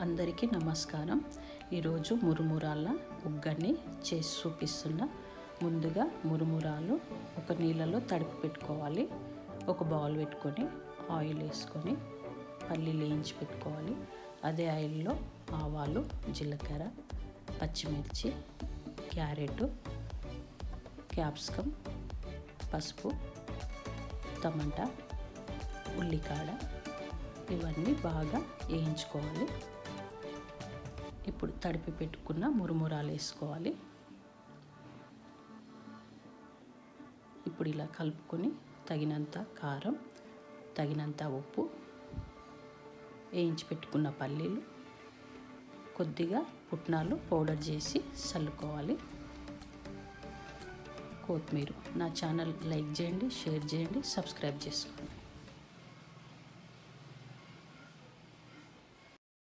అందరికీ నమస్కారం. ఈరోజు మురుమురాల ఉగ్గని చేసి చూపిస్తున్నా. ముందుగా మురుమురాలు ఒక నీళ్ళలో తడిపి పెట్టుకోవాలి. ఒక బౌల్ పెట్టుకొని ఆయిల్ వేసుకొని పల్లీలు వేయించి పెట్టుకోవాలి. అదే ఆయిల్లో ఆవాలు, జీలకర్ర, పచ్చిమిర్చి, క్యారెట్, క్యాప్సికమ్, పసుపు, టమాటా, ఉల్లికాడ ఇవన్నీ బాగా వేయించుకోవాలి. ఇప్పుడు తడిపి పెట్టుకున్న మురుమురాలు వేసుకోవాలి. ఇప్పుడు ఇలా కలుపుకొని తగినంత కారం, తగినంత ఉప్పు, వేయించి పెట్టుకున్న పల్లీలు, కొద్దిగా పుట్నాలు పౌడర్ చేసి చల్లుకోవాలి. కొత్తిమీర. నా ఛానల్ లైక్ చేయండి, షేర్ చేయండి, సబ్స్క్రైబ్ చేసుకోండి.